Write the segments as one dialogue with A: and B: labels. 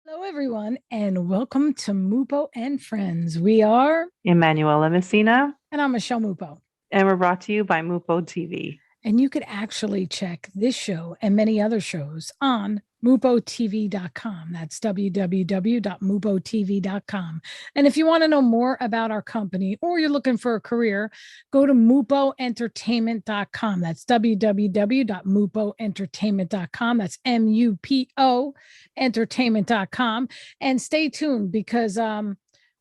A: Hello, everyone, and welcome to MUPO and Friends. We are,
B: Emanuela Messina,
A: and I'm Michelle MUPO.
B: and we're brought to you by MUPO TV.
A: And you could actually check this show and many other shows on MUPOTV.com. That's www.mupotv.com. And if you want to know more about our company or you're looking for a career, go to MUPOentertainment.com. That's www.mupoentertainment.com. That's MUPO entertainment.com. And stay tuned because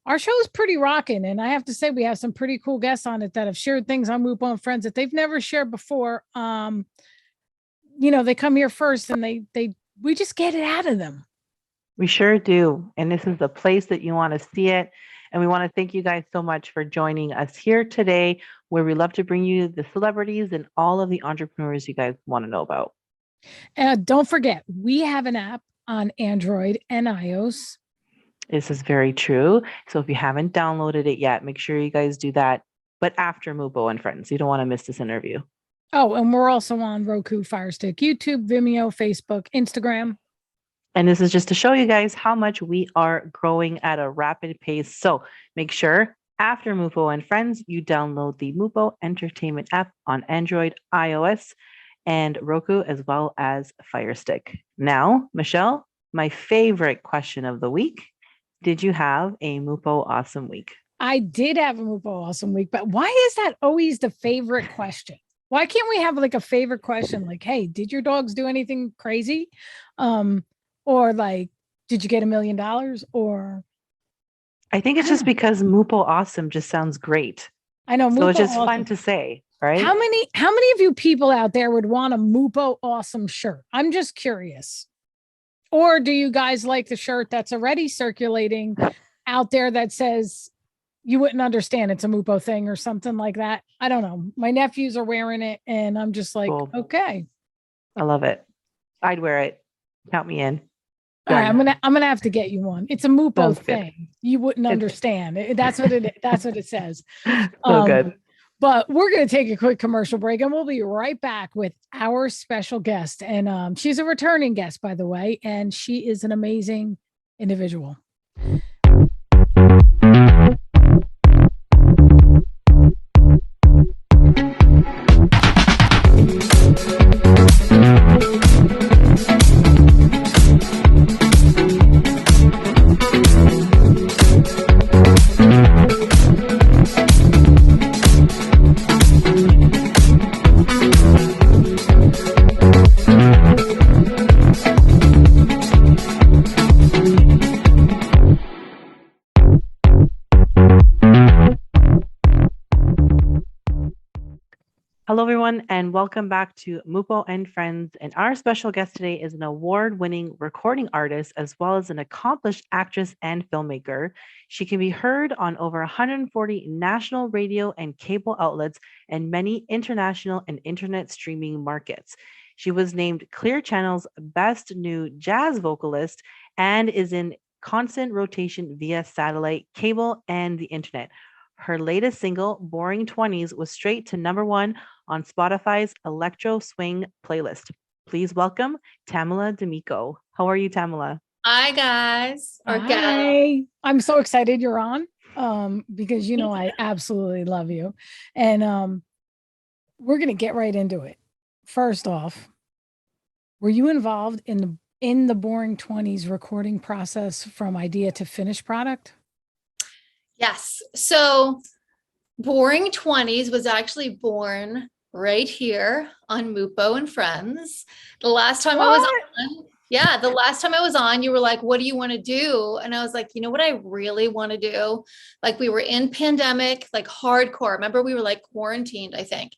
A: our show is pretty rocking. And I have to say, we have some pretty cool guests on it that have shared things on MUPO and Friends that they've never shared before. They come here first and we just get it out of them.
B: We sure do. And this is the place that you want to see it. And we want to thank you guys so much for joining us here today, where we love to bring you the celebrities and all of the entrepreneurs you guys want to know about.
A: Don't forget, we have an app on Android and iOS.
B: This is very true. So if you haven't downloaded it yet, make sure you guys do that. But after MUPO and Friends, you don't want to miss this interview.
A: Oh, and we're also on Roku, Fire Stick, YouTube, Vimeo, Facebook, Instagram.
B: And this is just to show you guys how much we are growing at a rapid pace. So make sure after MUPO and Friends, you download the MUPO Entertainment app on Android, iOS, and Roku, as well as Fire Stick. Now, Michelle, my favorite question of the week. Did you have a MUPO awesome week?
A: I did have a MUPO awesome week, but why is that always the favorite question? Why can't we have like a favorite question? Like, hey, did your dogs do anything crazy? Or like, did you get $1 million? Or
B: I think it's just because MUPO awesome just sounds great.
A: I know.
B: So it's just fun to say, right?
A: How many of you people out there would want a MUPO awesome shirt? I'm just curious. Or do you guys like the shirt that's already circulating out there that says you wouldn't understand it's a MUPO thing or something like that? I don't know. My nephews are wearing it and I'm just like, cool. Okay.
B: I love it. I'd wear it. Count me in.
A: All right, I'm gonna have to get you one. It's a MUPO thing. You wouldn't understand. That's what it says.
B: So good.
A: But we're going to take a quick commercial break and we'll be right back with our special guest. And she's a returning guest, by the way, and she is an amazing individual.
B: Hello, everyone, and welcome back to MUPO and Friends. And our special guest today is an award-winning recording artist, as well as an accomplished actress and filmmaker. She can be heard on over 140 national radio and cable outlets and many international and internet streaming markets. She was named Clear Channel's Best New Jazz Vocalist and is in constant rotation via satellite, cable, and the internet. Her latest single, Boring 20s, was straight to #1 on Spotify's Electro Swing playlist. Please welcome Tamela D'Amico. How are you, Tamela?
C: Hi, guys.
A: Hi. I'm so excited you're on because, I absolutely love you. And we're going to get right into it. First off, were you involved in the Boring 20s recording process from idea to finished product?
C: Yes. So Boring 20s was actually born right here on MUPO and Friends. The last time I was on, you were like, what do you want to do? And I was like, you know what I really want to do? Like we were in pandemic, like hardcore. Remember we were like quarantined, I think.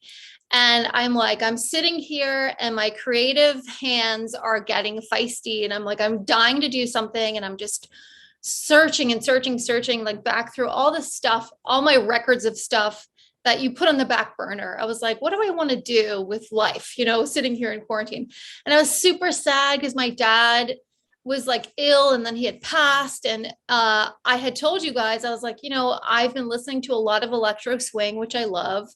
C: And I'm like, I'm sitting here and my creative hands are getting feisty. And I'm like, I'm dying to do something. And I'm just searching, like back through all the stuff, all my records of stuff that you put on the back burner. I was like, what do I want to do with life? Sitting here in quarantine. And I was super sad because my dad was like ill and then he had passed. And I had told you guys, I was like, I've been listening to a lot of electro swing, which I love.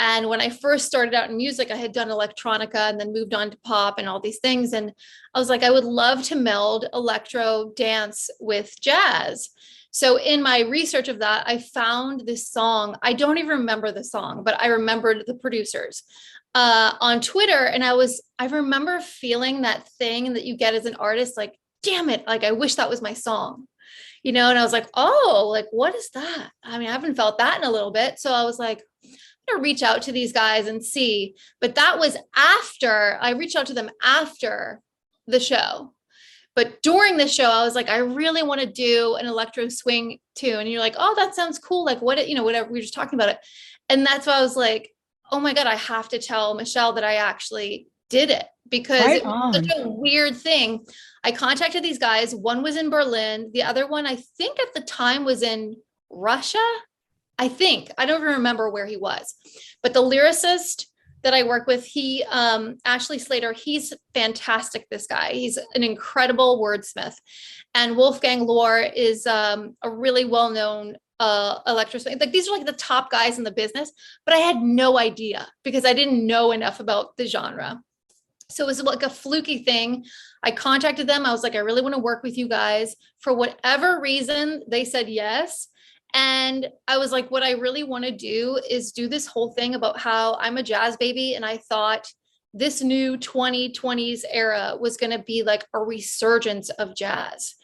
C: And when I first started out in music, I had done electronica and then moved on to pop and all these things. And I was like, I would love to meld electro dance with jazz. So in my research of that, I found this song. I don't even remember the song, but I remembered the producers on Twitter. And I remember feeling that thing that you get as an artist, like, damn it, like, I wish that was my song, and I was like, oh, like, what is that? I mean, I haven't felt that in a little bit. So I was like, I'm gonna reach out to these guys and see. But that was after I reached out to them after the show. But during the show, I was like, I really want to do an electro swing tune. And you're like, oh, that sounds cool. Like what, whatever, we were just talking about it. And that's why I was like, oh my God, I have to tell Michelle that I actually did it, because
A: Right
C: it was such a weird thing. I contacted these guys. One was in Berlin. The other one, I think at the time, was in Russia. I don't even remember where he was, but the lyricist that I work with, he, Ashley Slater, he's fantastic. This guy, he's an incredible wordsmith. And Wolfgang Lohr is a really well-known electro swing. Like, these are like the top guys in the business, but I had no idea because I didn't know enough about the genre. So it was like a fluky thing. I contacted them. I was like, I really want to work with you guys. For whatever reason, they said yes. And I was like, what I really want to do is do this whole thing about how I'm a jazz baby. And I thought this new 2020s era was going to be like a resurgence of jazz.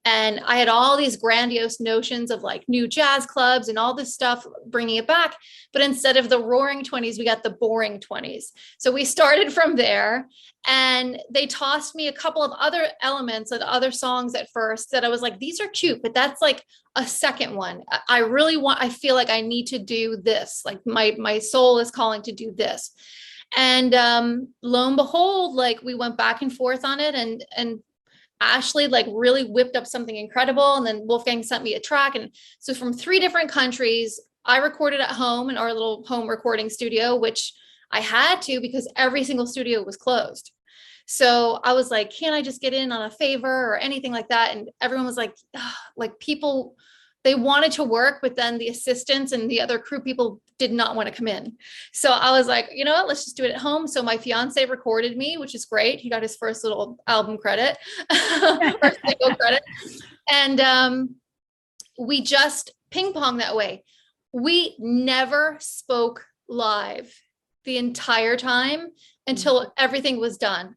C: And I had all these grandiose notions of like new jazz clubs and all this stuff, bringing it back. But instead of the roaring 20s, we got the boring 20s. So we started from there, and they tossed me a couple of other elements of other songs at first that I was like, these are cute, but that's like a second one. I feel like I need to do this. Like my soul is calling to do this. And lo and behold, like, we went back and forth on it, and Ashley like really whipped up something incredible. And then Wolfgang sent me a track. And so from 3 different countries, I recorded at home in our little home recording studio, which I had to because every single studio was closed. So I was like, can't I just get in on a favor or anything like that? And everyone was like, people, they wanted to work, but then the assistants and the other crew people did not want to come in. So I was like, you know what, let's just do it at home. So my fiance recorded me, which is great. He got his first little album credit, first single credit. And we just ping pong that way. We never spoke live the entire time until everything was done.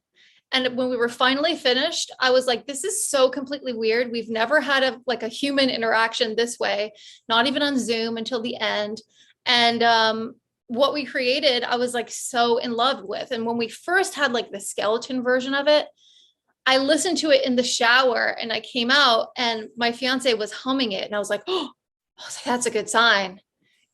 C: And when we were finally finished, I was like, this is so completely weird. We've never had a human interaction this way, not even on Zoom until the end. And what we created, I was like so in love with. And when we first had like the skeleton version of it, I listened to it in the shower and I came out and my fiance was humming it. And I was like, oh, that's a good sign.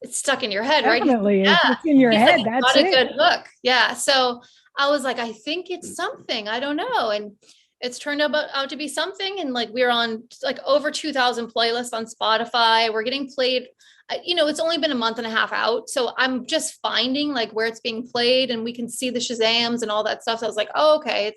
C: It's stuck in your head,
A: Definitely.
C: right?
A: It's in your head.
C: Like,
A: That's
C: got
A: it.
C: a good hook. Yeah. So I was like, I think it's something. I don't know. And it's turned out to be something. And like, we're on like over 2,000 playlists on Spotify. We're getting played. It's only been a month and a half out. So I'm just finding like where it's being played, and we can see the Shazams and all that stuff. So I was like, oh, okay,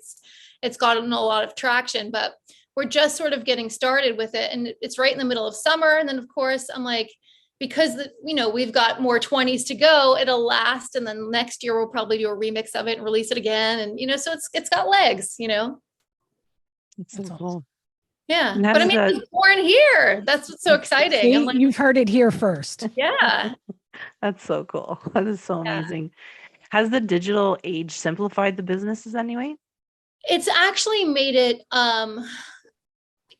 C: it's gotten a lot of traction, but we're just sort of getting started with it. And it's right in the middle of summer. And then of course I'm like, because we've got more 20s to go, it'll last. And then next year we'll probably do a remix of it and release it again. And, so it's got legs,
B: It's so cool.
C: Yeah. But I mean, it's born here. That's what's so exciting.
A: See,
C: I'm like,
A: you've heard it here first.
C: Yeah.
B: That's so cool. That is so amazing. Has the digital age simplified the businesses anyway?
C: It's actually made it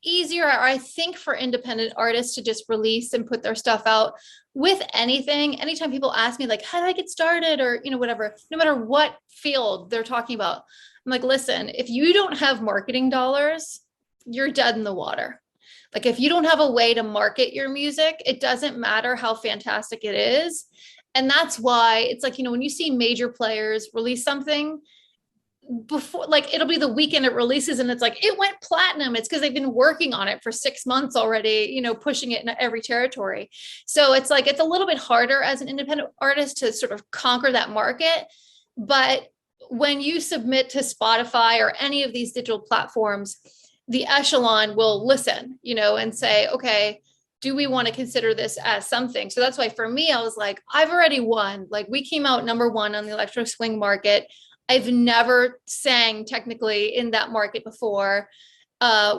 C: easier, I think, for independent artists to just release and put their stuff out with anything. Anytime people ask me like, how do I get started, or whatever, no matter what field they're talking about, I'm like, listen, if you don't have marketing dollars, you're dead in the water. Like, if you don't have a way to market your music, it doesn't matter how fantastic it is. And that's why it's like, when you see major players release something before, like, it'll be the weekend it releases and it's like, it went platinum. It's because they've been working on it for 6 months already, pushing it in every territory. So it's like, it's a little bit harder as an independent artist to sort of conquer that market. But when you submit to Spotify or any of these digital platforms, the echelon will listen, and say, okay, do we want to consider this as something? So that's why for me, I was like, I've already won. Like we came out #1 on the electro swing market. I've never sang technically in that market before,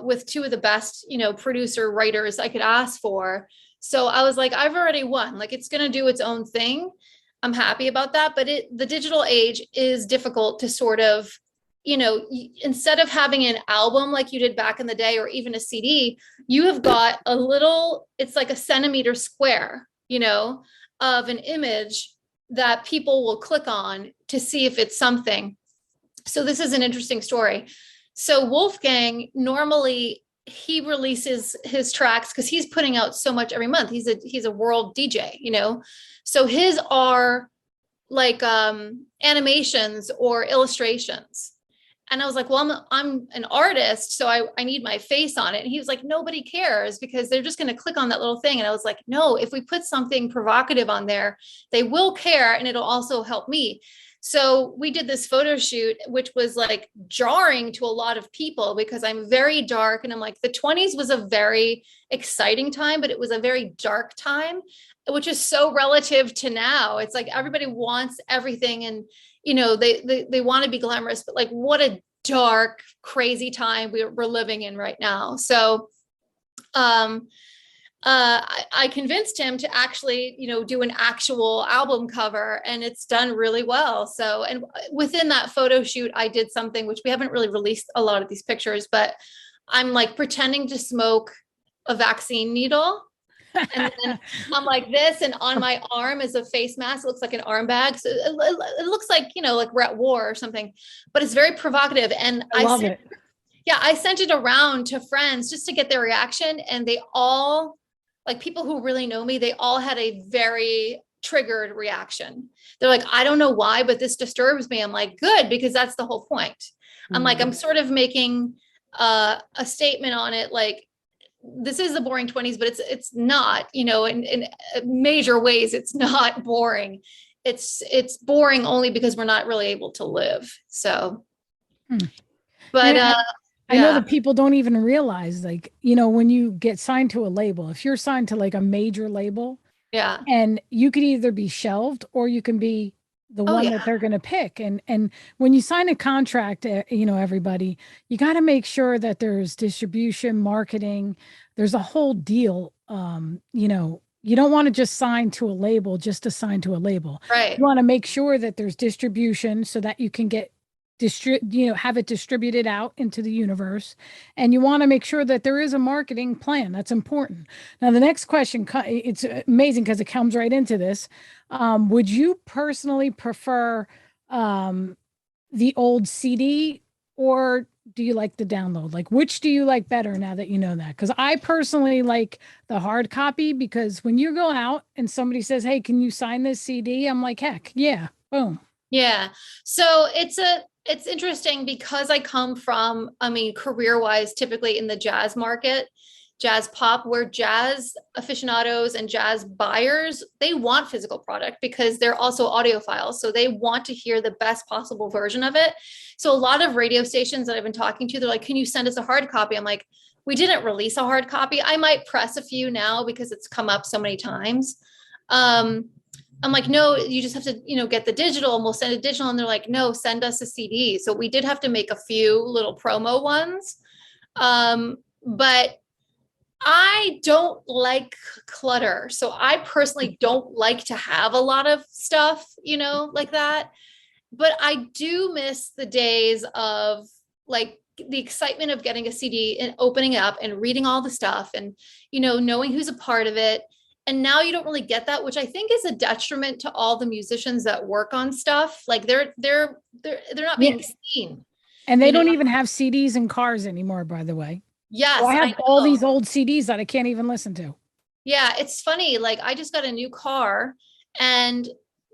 C: with two of the best, producer writers I could ask for. So I was like, I've already won. Like it's going to do its own thing. I'm happy about that. But the digital age is difficult to sort of, instead of having an album like you did back in the day, or even a CD, you have got it's like a centimeter square, of an image that people will click on to see if it's something. So this is an interesting story. So Wolfgang, normally he releases his tracks because he's putting out so much every month. He's a world DJ, so his are like animations or illustrations. And I was like, well, I'm an artist, so I need my face on it. And he was like, nobody cares because they're just going to click on that little thing. And I was like, no, if we put something provocative on there, they will care and it'll also help me. So we did this photo shoot, which was like jarring to a lot of people because I'm very dark. And I'm like, the 20s was a very exciting time, but it was a very dark time, which is so relative to now. It's like everybody wants everything and, they want to be glamorous, but like what a dark, crazy time we're living in right now. So I convinced him to actually, do an actual album cover, and it's done really well. So, and within that photo shoot, I did something which we haven't really released a lot of these pictures, but I'm like pretending to smoke a vaccine needle. And then I'm like this, and on my arm is a face mask. It looks like an arm bag. So it looks like, like we're at war or something, but it's very provocative. And
A: I love it.
C: Yeah, I sent it around to friends just to get their reaction. And they all, like people who really know me, they all had a very triggered reaction. They're like, I don't know why, but this disturbs me. I'm like, good, because that's the whole point. I'm like, I'm sort of making a statement on it. Like, this is the boring 20s, but it's not, in major ways, it's not boring. It's boring only because we're not really able to live. So, but
A: I know that people don't even realize, like, when you get signed to a label, if you're signed to like a major label, and you could either be shelved or you can be the one that they're going to pick. And when you sign a contract, everybody, you got to make sure that there's distribution, marketing, there's a whole deal. You don't want to just sign to a label just to sign to a label.
C: Right.
A: You want to make sure that there's distribution so that you can get have it distributed out into the universe. And you want to make sure that there is a marketing plan. That's important. Now, the next question, it's amazing because it comes right into this. Would you personally prefer the old CD, or do you like the download? Like, which do you like better now that you know that? Because I personally like the hard copy, because when you go out and somebody says, hey, can you sign this CD? I'm like, heck yeah, boom.
C: Yeah. So it's interesting because I come from, career-wise, typically in the jazz market, jazz pop, where jazz aficionados and jazz buyers, they want physical product because they're also audiophiles. So they want to hear the best possible version of it. So a lot of radio stations that I've been talking to, they're like, can you send us a hard copy? I'm like, we didn't release a hard copy. I might press a few now because it's come up so many times. I'm like, no, you just have to, get the digital, and we'll send it digital. And they're like, no, send us a CD. So we did have to make a few little promo ones. But I don't like clutter. So I personally don't like to have a lot of stuff, like that. But I do miss the days of like the excitement of getting a CD and opening it up and reading all the stuff and, knowing who's a part of it. And now you don't really get that, which I think is a detriment to all the musicians that work on stuff. Like they're not being seen.
A: And they don't even have CDs in cars anymore, by the way.
C: Yes.
A: So I have all these old CDs that I can't even listen to.
C: Yeah. It's funny. Like I just got a new car, and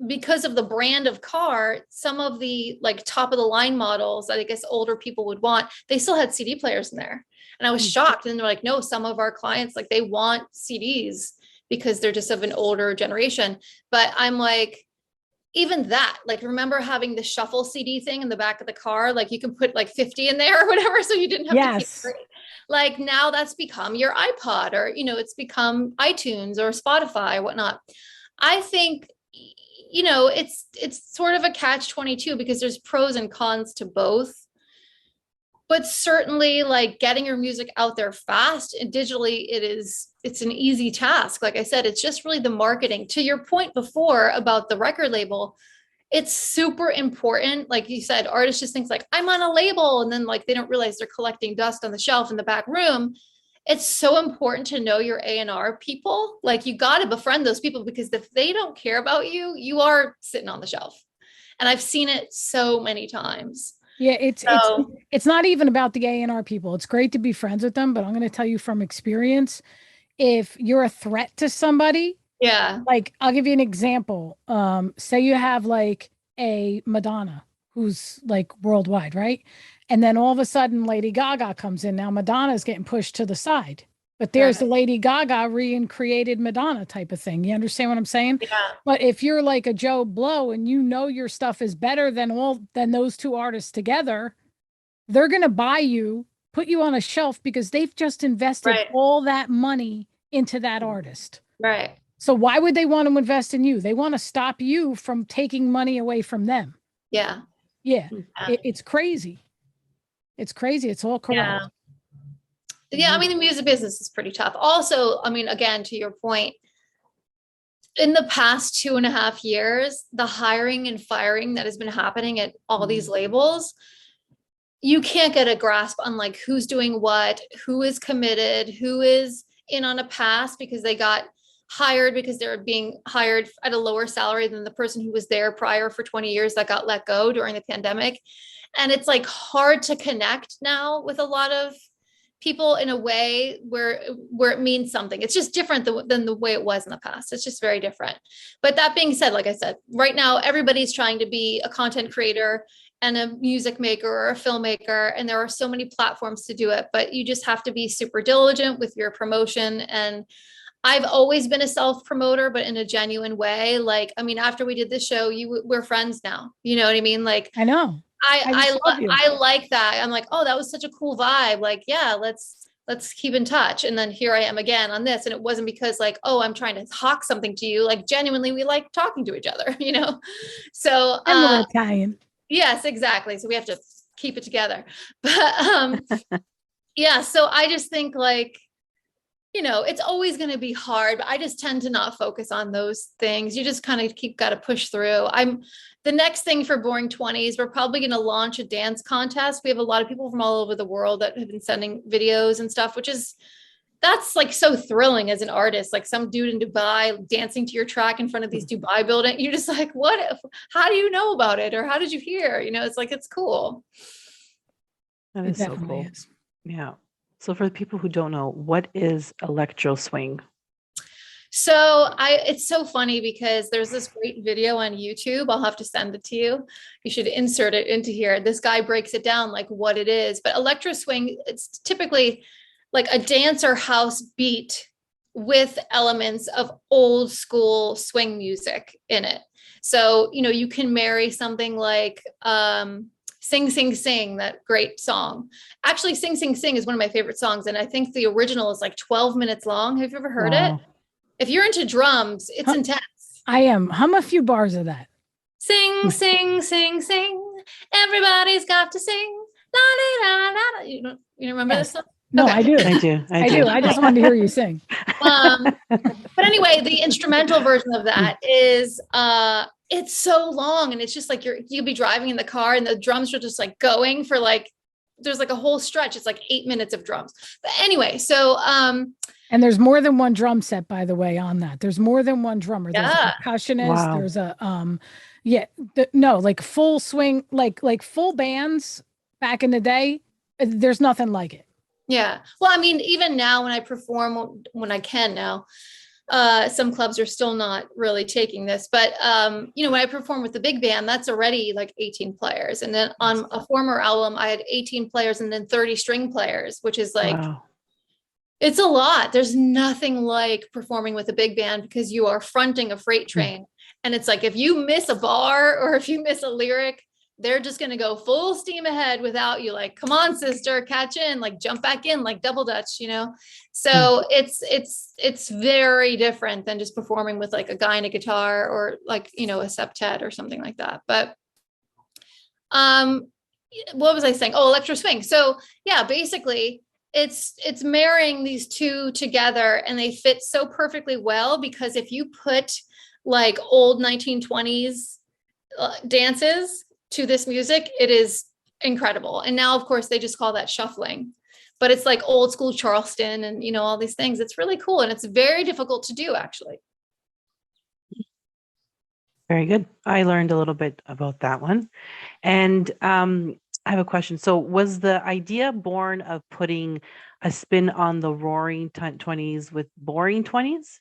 C: because of the brand of car, some of the like top of the line models that I guess older people would want, they still had CD players in there. And I was shocked. And they're like, no, some of our clients, like they want CDs because they're just of an older generation. But I'm like, even that, like, remember having the shuffle CD thing in the back of the car? Like you can put like 50 in there or whatever. So you didn't have to keep Like now that's become your iPod, or, it's become iTunes or Spotify, whatnot. I think, it's sort of a catch 22 because there's pros and cons to both. But certainly like getting your music out there fast and digitally, it's an easy task. Like I said, it's just really the marketing. To your point before about the record label, it's super important. Like you said, artists just think like, I'm on a label, and then like they don't realize they're collecting dust on the shelf in the back room. It's so important to know your A&R people. Like you got to befriend those people, because if they don't care about you, you are sitting on the shelf. And I've seen it so many times.
A: Yeah, it's not even about the A&R people. It's great to be friends with them, but I'm going to tell you from experience, if you're a threat to somebody,
C: Yeah.
A: like I'll give you an example. Say you have like a Madonna who's like worldwide, right? And then all of a sudden Lady Gaga comes in. Now Madonna's getting pushed to the side. But there's the Lady Gaga recreated Madonna type of thing. You understand what I'm saying?
C: Yeah.
A: But if you're like a Joe Blow and you know your stuff is better than those two artists together, they're gonna buy you, put you on a shelf because they've just invested all that money into that artist.
C: Right.
A: So why would they want to invest in you? They want to stop you from taking money away from them.
C: Yeah.
A: Yeah. It's crazy. It's crazy. It's all corrupt.
C: Yeah, I mean, the music business is pretty tough. Also, I mean, again, to your point, in the past 2.5 years, the hiring and firing that has been happening at all these labels, you can't get a grasp on like who's doing what, who is committed, who is in on a pass because they got hired because they're being hired at a lower salary than the person who was there prior for 20 years that got let go during the pandemic. And it's like hard to connect now with a lot of people in a way where it means something. It's just different than the way it was in the past. It's just very different. But that being said, like I said, right now, everybody's trying to be a content creator and a music maker or a filmmaker. And there are so many platforms to do it, but you just have to be super diligent with your promotion. And I've always been a self-promoter, but in a genuine way. Like, I mean, after we did this show, we're friends now. You know what I mean? Like,
A: I know.
C: I like that. I'm like, oh, that was such a cool vibe. Like, yeah, let's keep in touch. And then here I am again on this. And it wasn't because like, oh, I'm trying to hawk something to you. Like genuinely, we like talking to each other, you know? So
A: and we're Italian.
C: Yes, exactly. So we have to keep it together. But yeah, so I just think like, you know, it's always going to be hard, but I just tend to not focus on those things. You just kind of got to push through. The next thing for Boring 20s, we're probably going to launch a dance contest. We have a lot of people from all over the world that have been sending videos and stuff, that's like so thrilling as an artist, like some dude in Dubai dancing to your track in front of these Dubai buildings. You're just like, how do you know about it? Or how did you hear? You know, it's like, it's cool.
B: That is so cool. Yeah. So for the people who don't know, what is electro swing?
C: So it's so funny because there's this great video on YouTube. I'll have to send it to you. You should insert it into here. This guy breaks it down like what it is. But electro swing, it's typically like a dance or house beat with elements of old school swing music in it. So, you know, you can marry something like Sing, Sing, Sing, that great song. Actually, Sing, Sing, Sing is one of my favorite songs. And I think the original is like 12 minutes long. Have you ever heard it? If you're into drums, it's intense. I
A: am. Hum a few bars of that.
C: Sing, sing, sing, sing. Everybody's got to sing. La, la, la, la. You remember this song?
A: No,
C: okay.
A: I do. I do. I just wanted to hear you sing.
C: But anyway, the instrumental version of that is it's so long, and it's just like you'll be driving in the car and the drums are just like going for like there's like a whole stretch. It's like 8 minutes of drums. But anyway, so
A: and there's more than one drum set, by the way, on that. There's more than one drummer. There's
C: a
A: percussionist. Wow. There's a like full swing, like full bands back in the day. There's nothing like it.
C: Yeah. Well, I mean, even now when I perform, when I can now, some clubs are still not really taking this, but, you know, when I perform with the big band, that's already like 18 players. And then on a former album, I had 18 players and then 30 string players, which is like, it's a lot. There's nothing like performing with a big band because you are fronting a freight train. And it's like, if you miss a bar or if you miss a lyric, they're just going to go full steam ahead without you. Like, come on, sister, catch in, like jump back in, like double dutch, you know? So it's very different than just performing with like a guy and a guitar or like, you know, a septet or something like that. But, what was I saying? Oh, electro swing. So yeah, basically it's marrying these two together and they fit so perfectly well because if you put like old 1920s dances to this music, it is incredible. And now, of course, they just call that shuffling, but it's like old school Charleston and, you know, all these things. It's really cool. And it's very difficult to do, actually.
B: Very good. I learned a little bit about that one. And I have a question. So was the idea born of putting a spin on the roaring 20s with boring 20s?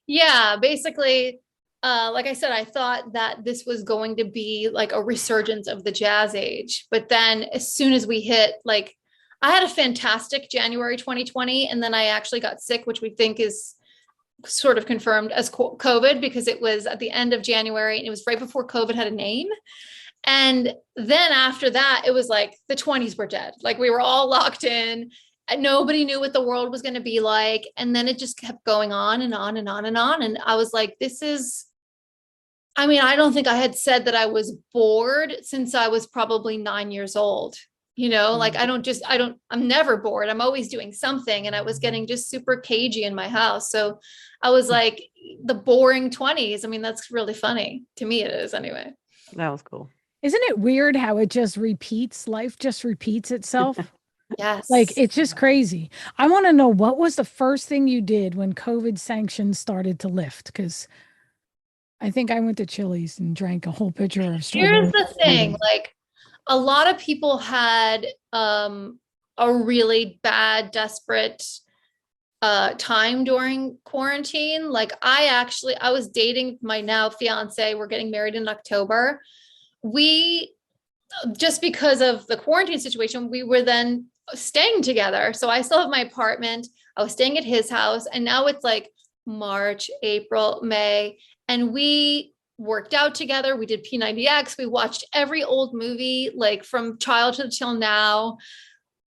C: Yeah, basically, like I said, I thought that this was going to be like a resurgence of the jazz age. But then as soon as we hit, like, I had a fantastic January 2020, and then I actually got sick, which we think is sort of confirmed as COVID because it was at the end of January and it was right before COVID had a name. And then after that, it was like the 20s were dead. Like we were all locked in and nobody knew what the world was going to be like. And then it just kept going on and on and on and on. And I was like, I mean, I don't think I had said that I was bored since I was probably 9 years old. You know, like I'm never bored. I'm always doing something. And I was getting just super cagey in my house. So I was like, the boring 20s. I mean, that's really funny. To me, it is anyway.
B: That was cool.
A: Isn't it weird how it just repeats? Life just repeats itself.
C: Yes.
A: Like it's just crazy. I want to know what was the first thing you did when COVID sanctions started to lift? Because I think I went to Chili's and drank a whole pitcher of strawberry.
C: Here's the thing, like a lot of people had a really bad, desperate time during quarantine. Like I was dating my now fiance. We're getting married in October. We, just because of the quarantine situation, we were then staying together. So I still have my apartment. I was staying at his house. And now it's like March, April, May. And we worked out together. We did P90X. We watched every old movie, like from childhood till now.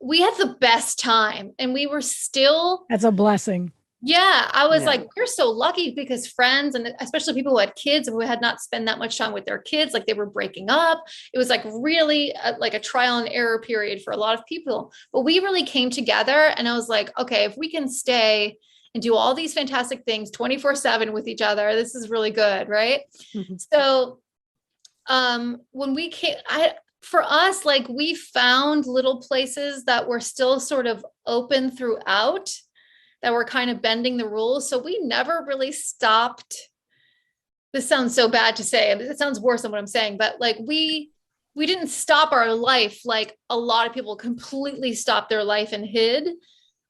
C: We had the best time and we were still.
A: That's a blessing.
C: Yeah. I was like, we're so lucky because friends and especially people who had kids and who had not spent that much time with their kids, like they were breaking up. It was like really like a trial and error period for a lot of people, but we really came together and I was like, okay, if we can stay and do all these fantastic things 24/7 with each other, this is really good. Right. Mm-hmm. So, when we came, for us, like we found little places that were still sort of open throughout that were kind of bending the rules. So we never really stopped. This sounds so bad to say. It sounds worse than what I'm saying, but like we didn't stop our life. Like a lot of people completely stopped their life and hid.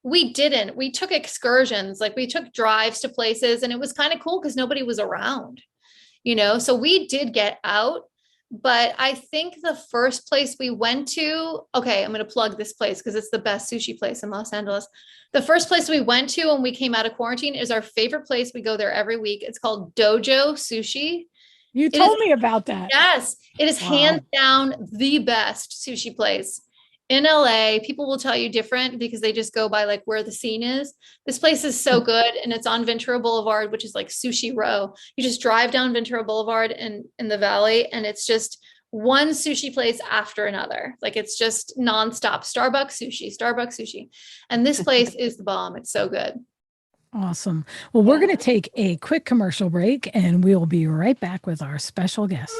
C: We didn't. We took excursions, like we took drives to places and it was kind of cool because nobody was around, you know? So we did get out, but I think the first place we went to, okay, I'm going to plug this place because it's the best sushi place in Los Angeles. The first place we went to when we came out of quarantine is our favorite place. We go there every week. It's called Dojo Sushi.
A: You told me about that.
C: Yes, it is hands down the best sushi place in LA. People will tell you different because they just go by like where the scene is. This place is so good and it's on Ventura Boulevard, which is like Sushi Row. You just drive down Ventura Boulevard in the valley and it's just one sushi place after another. Like it's just nonstop. Starbucks sushi. And this place is the bomb. It's so good.
A: Awesome. Well, we're going to take a quick commercial break and we'll be right back with our special guest.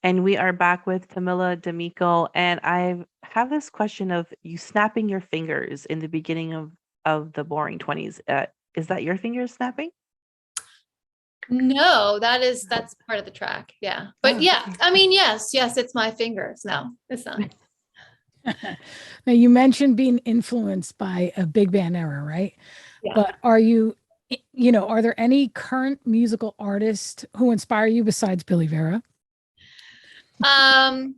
B: And we are back with Tamela D'Amico. And I have this question of you snapping your fingers in the beginning of the boring 20s. Is that your fingers snapping?
C: No, that's part of the track. Yeah. But
A: Oh,
C: yeah,
A: okay.
C: I mean, yes, it's my fingers. No, it's not.
A: Now you mentioned being influenced by a big band era, right?
C: Yeah.
A: But are you, are there any current musical artists who inspire you besides Billy Vera?
C: Um,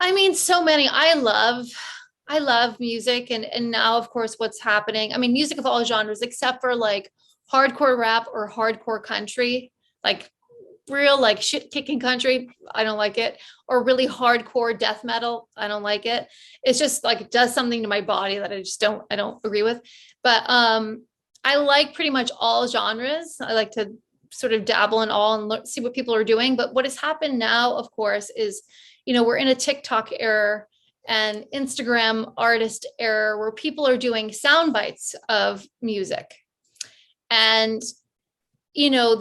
C: I mean, so many. I love music, and now of course what's happening. I mean, music of all genres except for like hardcore rap or hardcore country, like real like shit kicking country. I don't like it. Or really hardcore death metal. I don't like it. It's just like it does something to my body that I don't agree with. But I like pretty much all genres. I like to sort of dabble in all and see what people are doing. But what has happened now, of course, is, we're in a TikTok era and Instagram artist era where people are doing sound bites of music. And it'll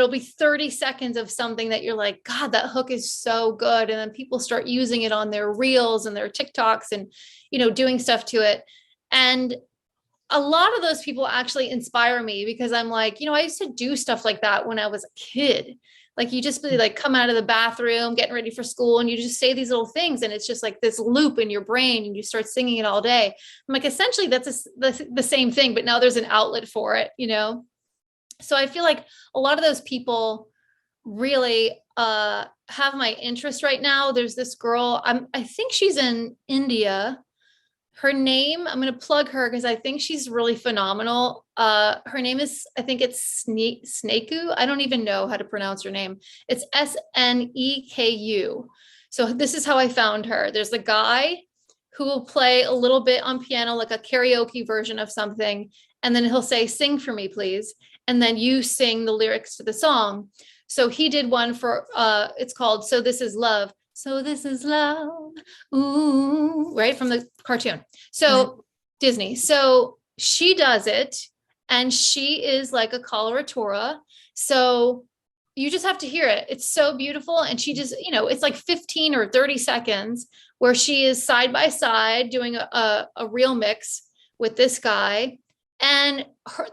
C: be 30 seconds of something that you're like, God, that hook is so good. And then people start using it on their reels and their TikToks and, doing stuff to it. And a lot of those people actually inspire me because I'm like, I used to do stuff like that when I was a kid. Like you just be like come out of the bathroom, getting ready for school, and you just say these little things, and it's just like this loop in your brain, and you start singing it all day. I'm like, essentially, that's the same thing, but now there's an outlet for it, So I feel like a lot of those people really have my interest right now. There's this girl, I think she's in India. Her name, I'm going to plug her because I think she's really phenomenal. Her name is, I think it's Sneku. I don't even know how to pronounce her name. It's Sneku. So this is how I found her. There's a guy who will play a little bit on piano, like a karaoke version of something. And then he'll say, sing for me, please. And then you sing the lyrics to the song. So he did one for, it's called So This Is Love. So this is love. Ooh, right from the cartoon. So Disney. So she does it, and she is like a coloratura. So you just have to hear it. It's so beautiful. And she just, it's like 15 or 30 seconds where she is side by side doing a real mix with this guy. And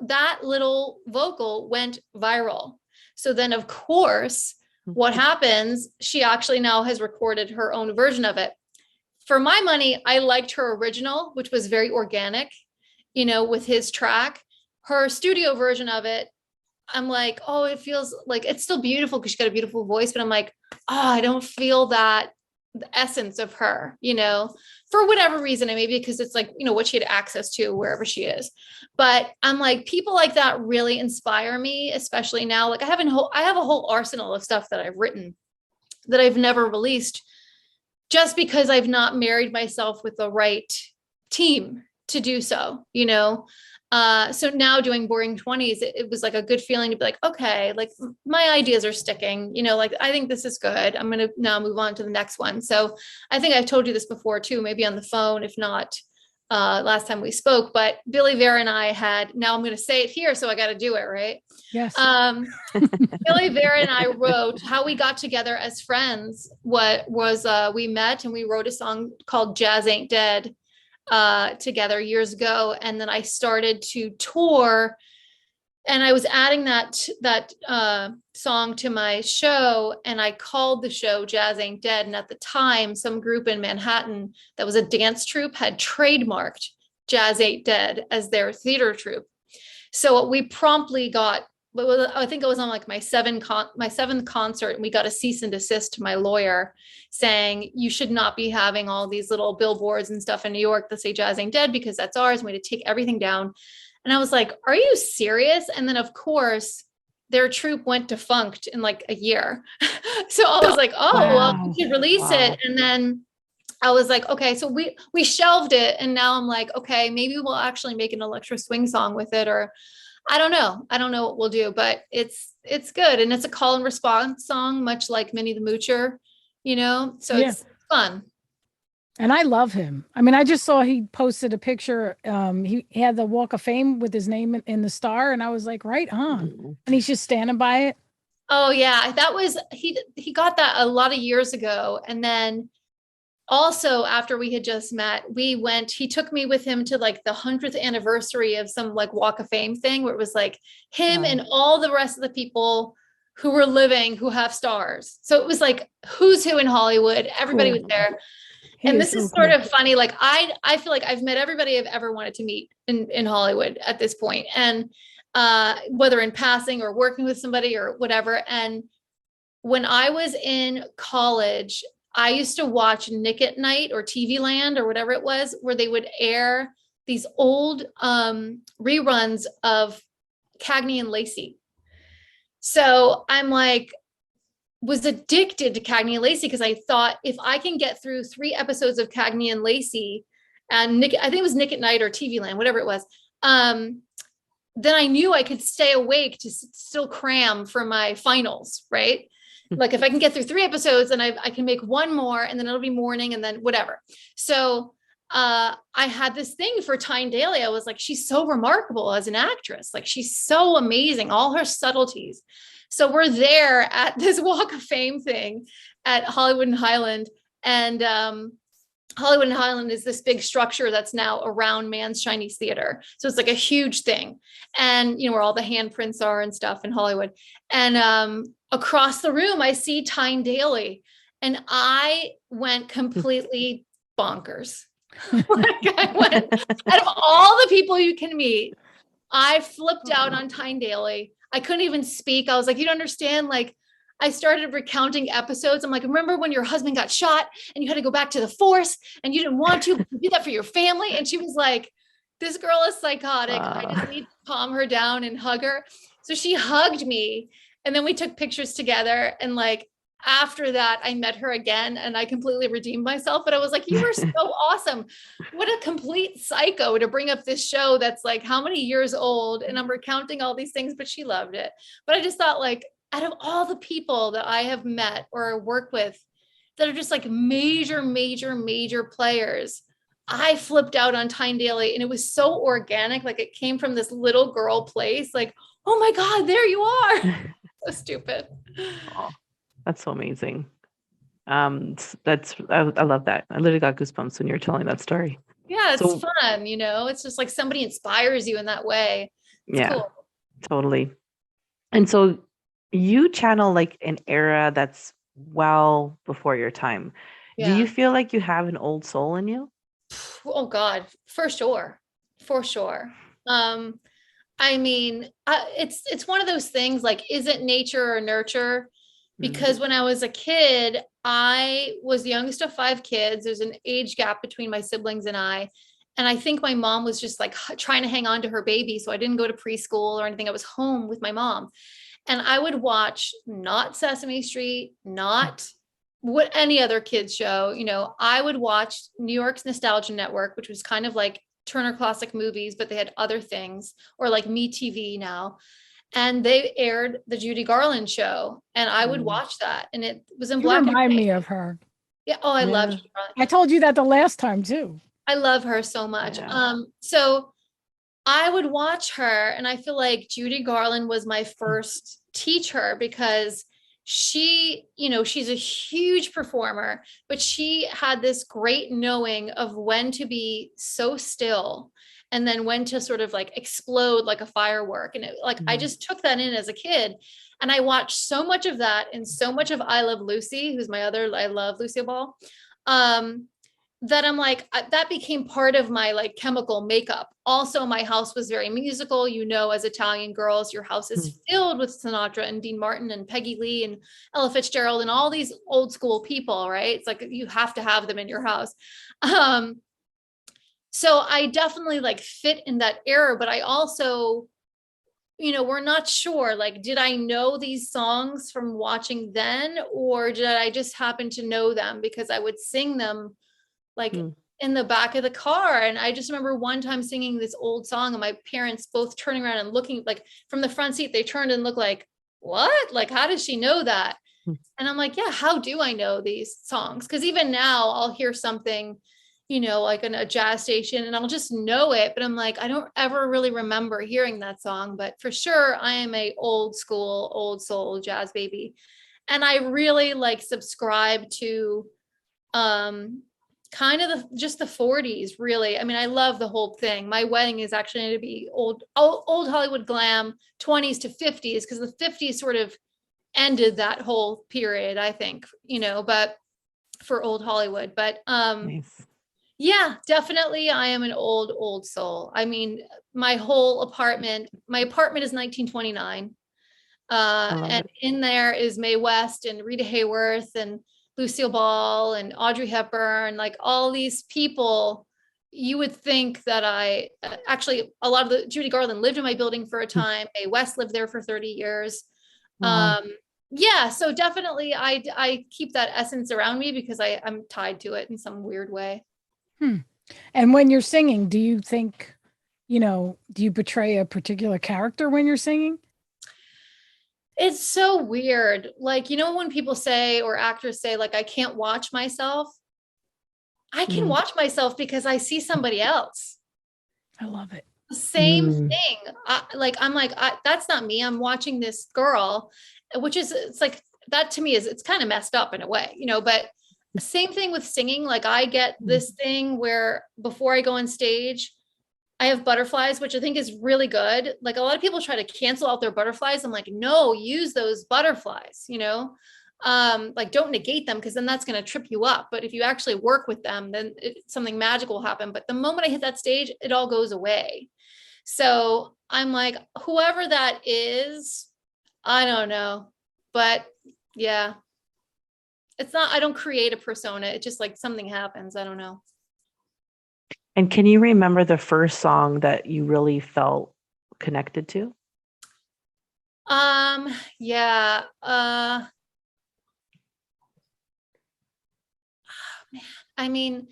C: that little vocal went viral. So then, of course, what happens, she actually now has recorded her own version of it. For my money, I liked her original, which was very organic, with his track. Her studio version of it, I'm like, oh, it feels like it's still beautiful because she's got a beautiful voice, but I'm like, oh, I don't feel that the essence of her, for whatever reason. And maybe because it's like, what she had access to wherever she is. But I'm like, people like that really inspire me, especially now. Like I have a whole arsenal of stuff that I've written that I've never released just because I've not married myself with the right team to do so, so now doing Boring 20s, it was like a good feeling to be like, okay, like my ideas are sticking, like I think this is good. I'm going to now move on to the next one. So I think I've told you this before too, maybe on the phone, if not last time we spoke, but Billy Vera and I now I'm going to say it here. So I got to do it. Right.
A: Yes.
C: Billy Vera and I wrote how we got together as friends. What was we met and we wrote a song called Jazz Ain't Dead together years ago. And then I started to tour, and I was adding that song to my show, and I called the show Jazz Ain't Dead. And at the time, some group in Manhattan that was a dance troupe had trademarked Jazz Ain't Dead as their theater troupe. So we promptly got, I think it was on like my seventh concert, and we got a cease and desist to my lawyer saying, you should not be having all these little billboards and stuff in New York that say Jazz Ain't Dead because that's ours. And we had to take everything down. And I was like, are you serious? And then of course their troupe went defunct in like a year. So I was like, oh,
A: Wow.
C: well, we should release it. And then I was like, okay, so we shelved it. And now I'm like, okay, maybe we'll actually make an electro swing song with it, or I don't know what we'll do, but it's good. And it's a call and response song, much like Minnie the Moocher, so
A: Yeah.
C: it's fun.
A: And I love him. I mean, I just saw he posted a picture. He had the Walk of Fame with his name in the star, and I was like, right on. And he's just standing by it.
C: Oh yeah, that was he got that a lot of years ago, and then also, after we had just met, he took me with him to like the 100th anniversary of some like Walk of Fame thing where it was like him
B: Wow.
C: and all the rest of the people who were living who have stars. So it was like who's who in Hollywood. Everybody
A: Cool.
C: was there.
A: He
C: And
A: is
C: this is
A: so
C: sort
A: cool.
C: of funny. Like I feel like I've met everybody I've ever wanted to meet in Hollywood at this point. And whether in passing or working with somebody or whatever. And when I was in college, I used to watch Nick at Night or TV Land or whatever it was, where they would air these old reruns of Cagney and Lacey. So I'm like, was addicted to Cagney and Lacey because I thought if I can get through 3 episodes of Cagney and Lacey and Nick, I think it was Nick at Night or TV Land, whatever it was, then I knew I could stay awake to still cram for my finals, right? Like if I can get through 3 episodes and I can make one more and then it'll be morning and then whatever. So I had this thing for Tyne Daly. I was like, she's so remarkable as an actress. Like she's so amazing, all her subtleties. So we're there at this Walk of Fame thing at Hollywood and Highland. And Hollywood and Highland is this big structure that's now around Mann's Chinese Theater. So it's like a huge thing. And, you know, where all the handprints are and stuff in Hollywood. And across the room, I see Tyne Daly. And I went completely bonkers. Like I went, out of all the people you can meet, I flipped out on Tyne Daly. I couldn't even speak. I was like, you don't understand. Like, I started recounting episodes. I'm like, remember when your husband got shot and you had to go back to the force and you didn't want to, but you did that for your family? And she was like, this girl is psychotic. I just need to calm her down and hug her. So she hugged me. And then we took pictures together. And like, after that, I met her again and I completely redeemed myself. But I was like, you were so awesome. What a complete psycho to bring up this show that's like how many years old. And I'm recounting all these things, but she loved it. But I just thought like, out of all the people that I have met or worked with that are just like major, major, major players, I flipped out on Tyne Daly and it was so organic. Like it came from this little girl place. Like, oh my God, there you are. So stupid.
B: Oh, that's so amazing. I love that. I literally got goosebumps when you're telling that story.
C: Yeah, it's
B: So-
C: fun. You know, it's just like somebody inspires you in that way. It's
B: Yeah,
C: cool.
B: totally. And so you channel like an era that's well before your time. Do
C: Yeah.
B: you feel like you have an old soul in you?
C: Oh God, for sure. For sure. I mean, it's one of those things like, is it nature or nurture? Because when I was a kid, I was the youngest of 5 kids. There's an age gap between my siblings and I. And I think my mom was just like trying to hang on to her baby. So I didn't go to preschool or anything. I was home with my mom. And I would watch not Sesame Street, not what any other kids show. You know, I would watch New York's Nostalgia Network, which was kind of like Turner Classic Movies, but they had other things, or like Me TV now. And they aired the Judy Garland show, and I would watch that, and it was in
A: You
C: black and
A: remind
C: white.
A: me of her.
C: Yeah. Oh, I love
B: Yeah.
C: Judy Garland.
A: I told you that the last time too.
C: I love her so much.
B: Yeah.
C: So I would watch her, and I feel like Judy Garland was my first teacher because she, you know, she's a huge performer, but she had this great knowing of when to be so still and then when to sort of like explode like a firework. And it, like, I just took that in as a kid. And I watched so much of that and so much of I Love Lucy, who's my other, I love Lucille Ball. That I'm like, that became part of my like chemical makeup. Also, my house was very musical. You know, as Italian girls, your house is filled with Sinatra and Dean Martin and Peggy Lee and Ella Fitzgerald and all these old school people, right? It's like you have to have them in your house. So I definitely like fit in that era, but I also, you know, we're not sure, like, did I know these songs from watching then, or did I just happen to know them because I would sing them like in the back of the car? And I just remember one time singing this old song and my parents both turning around and looking, like from the front seat, they turned and looked like, what? Like, how does she know that? And I'm like, yeah, how do I know these songs? Because even now I'll hear something, you know, like on a jazz station and I'll just know it. But I'm like, I don't ever really remember hearing that song. But for sure, I am a old school, old soul jazz baby. And I really like subscribe to kind of just the 40s, really. I mean, I love the whole thing. My wedding is actually going to be old Hollywood glam, 20s to 50s, because the 50s sort of ended that whole period, I think, but for old Hollywood. But
B: Nice.
C: yeah, definitely I am an old soul. I mean, my apartment is 1929. And in there is Mae West and Rita Hayworth and Lucille Ball and Audrey Hepburn, like all these people. You would think that actually a lot of Judy Garland lived in my building for a time. Mae West lived there for 30 years.
B: Wow.
C: Yeah, so definitely I keep that essence around me because I'm tied to it in some weird way.
A: And when you're singing, do you think, do you portray a particular character when you're singing?
C: It's so weird. Like, when people say, or actors say, like, I can't watch myself. I can watch myself because I see somebody else.
A: I love it.
C: The same thing. I'm like, that's not me. I'm watching this girl, it's like, that to me it's kind of messed up in a way, but same thing with singing. Like I get this thing where before I go on stage, I have butterflies, which I think is really good. Like a lot of people try to cancel out their butterflies. I'm like, no, use those butterflies, like don't negate them because then that's going to trip you up. But if you actually work with them, then something magical will happen. But the moment I hit that stage, it all goes away. So I'm like, whoever that is, I don't know. But yeah, it's not, I don't create a persona. It's just like something happens. I don't know.
B: And can you remember the first song that you really felt connected to?
C: Yeah. Man, I mean,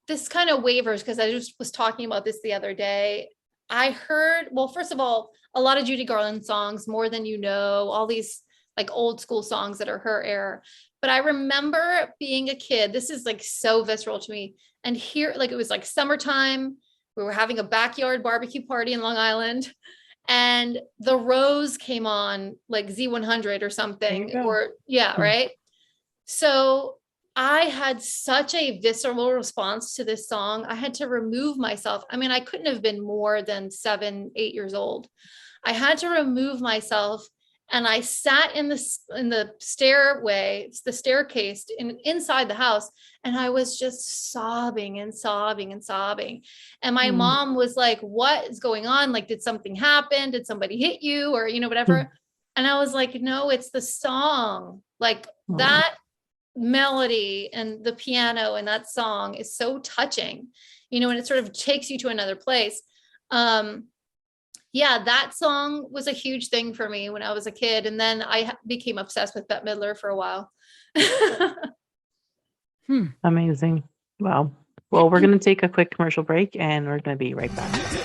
C: this kind of wavers because I just was talking about this the other day. I heard, well, first of all, a lot of Judy Garland songs, More Than You Know, all these like old school songs that are her era. But I remember being a kid, this is like so visceral to me. And here, like it was like summertime, we were having a backyard barbecue party in Long Island. And The Rose came on like Z100 or something, or yeah, right. So I had such a visceral response to this song. I had to remove myself. I mean, I couldn't have been more than 7, 8 years old. I had to remove myself. And I sat in the stairway, the staircase inside the house. And I was just sobbing and sobbing and sobbing. And my mom was like, what is going on? Like, did something happen? Did somebody hit you or, whatever? And I was like, no, it's the song. Like that melody and the piano and that song is so touching, and it sort of takes you to another place. Yeah, that song was a huge thing for me when I was a kid. And then I became obsessed with Bette Midler for a while.
B: Amazing. Wow. Well, we're going to take a quick commercial break and we're going to be right back.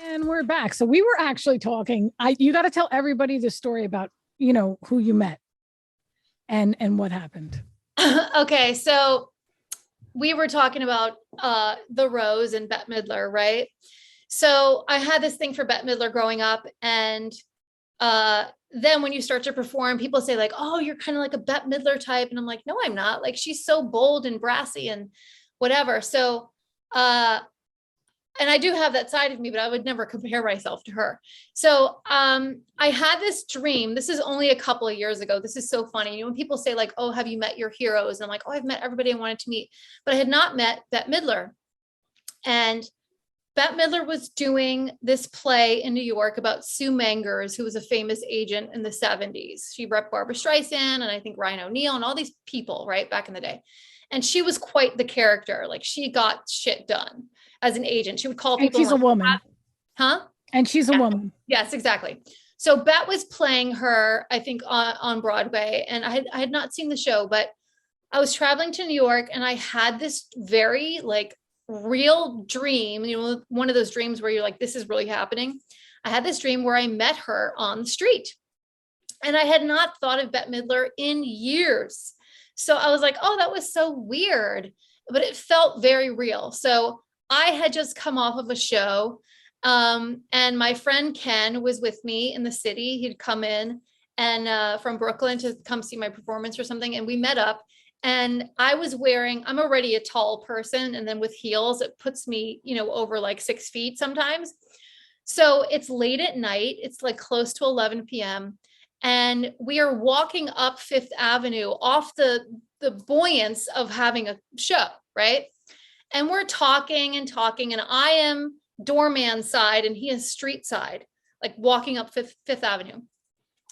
A: And we're back. So we were actually talking. You got to tell everybody the story about, who you met and what happened.
C: Okay, so we were talking about The Rose and Bette Midler, right? So I had this thing for Bette Midler growing up, and then when you start to perform, people say like, oh, you're kind of like a Bette Midler type. And I'm like, no, I'm not. Like, she's so bold and brassy and whatever. So and I do have that side of me, but I would never compare myself to her. So I had this dream. This is only a couple of years ago. This is so funny. When people say like, oh, have you met your heroes? And I'm like, oh, I've met everybody I wanted to meet, but I had not met Bette Midler. And Bette Midler was doing this play in New York about Sue Mengers, who was a famous agent in the 70s. She rep Barbara Streisand and I think Ryan O'Neal and all these people, right, back in the day. And she was quite the character. Like, she got shit done as an agent. She would call people.
A: And she's a woman.
C: Huh?
A: And she's a woman.
C: Yes, exactly. So Bette was playing her, I think, on Broadway. And I had not seen the show, but I was traveling to New York and I had this very like real dream, you know, one of those dreams where you're like, this is really happening. I had this dream where I met her on the street and I had not thought of Bette Midler in years. So I was like, oh, that was so weird, but it felt very real. So I had just come off of a show. And my friend Ken was with me in the city. He'd come in and from Brooklyn to come see my performance or something. And we met up. And I was I'm already a tall person. And then with heels, it puts me, you know, over like 6 feet sometimes. So it's late at night. It's like close to 11 p.m. And we are walking up Fifth Avenue off the buoyance of having a show, right? And we're talking and talking. And I am doorman side and he is street side, like walking up Fifth Avenue.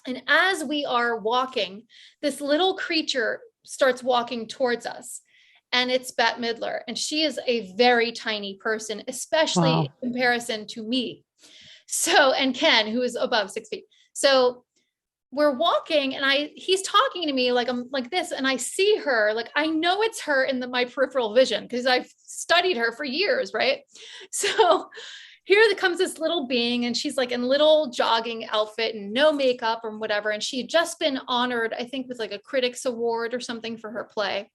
C: And as we are walking, this little creature starts walking towards us, and it's Bette Midler. And she is a very tiny person, especially in comparison to me. So, and Ken, who is above 6 feet. So we're walking and he's talking to me like I'm like this. And I see her, like, I know it's her in my peripheral vision because I've studied her for years. Right. So here comes this little being and she's like in little jogging outfit and no makeup or whatever. And she had just been honored, I think, with like a critics award or something for her play.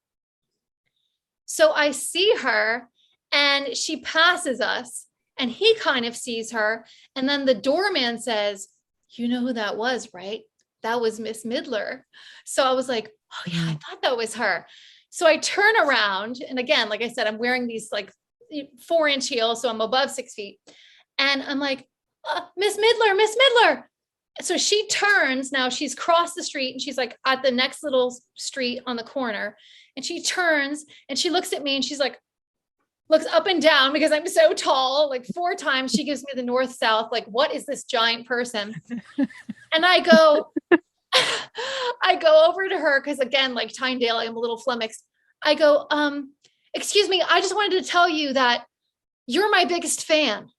C: So I see her and she passes us and he kind of sees her. And then the doorman says, you know who that was, right? That was Miss Midler. So I was like, oh yeah, I thought that was her. So I turn around. And again, like I said, I'm wearing these like 4-inch heels. So I'm above 6 feet. And I'm like, Miss Midler, Miss Midler. So she turns, now she's crossed the street and she's like at the next little street on the corner. And she turns and she looks at me and she's like, looks up and down because I'm so tall, like 4 times. She gives me the north south, like, what is this giant person? And I go over to her because again, like Tyndale, I'm a little flummoxed. I go, excuse me, I just wanted to tell you that you're my biggest fan.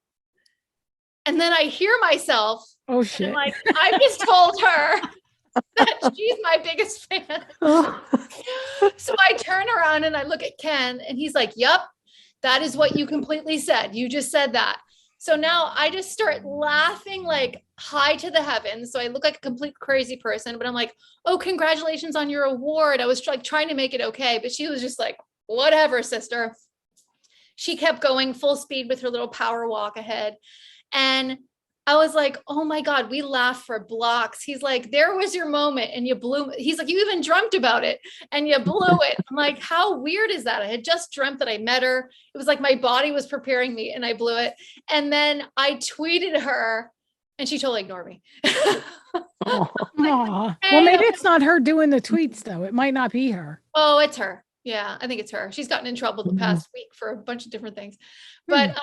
C: And then I hear myself.
A: Oh shit.
C: Like, I just told her that she's my biggest fan. So I turn around and I look at Ken and he's like, yep, that is what you completely said. You just said that. So now I just start laughing like high to the heavens. So I look like a complete crazy person, but I'm like, oh, congratulations on your award. I was like trying to make it okay. But she was just like, whatever, sister. She kept going full speed with her little power walk ahead. And I was like, oh my God, we laughed for blocks. He's like, there was your moment and you blew. He's like, you even dreamt about it and you blew it. I'm like, how weird is that? I had just dreamt that I met her. It was like my body was preparing me and I blew it. And then I tweeted her and she totally ignored me.
A: Well, maybe it's not her doing the tweets though. It might not be her.
C: Oh, it's her. Yeah, I think it's her. She's gotten in trouble the past week for a bunch of different things. But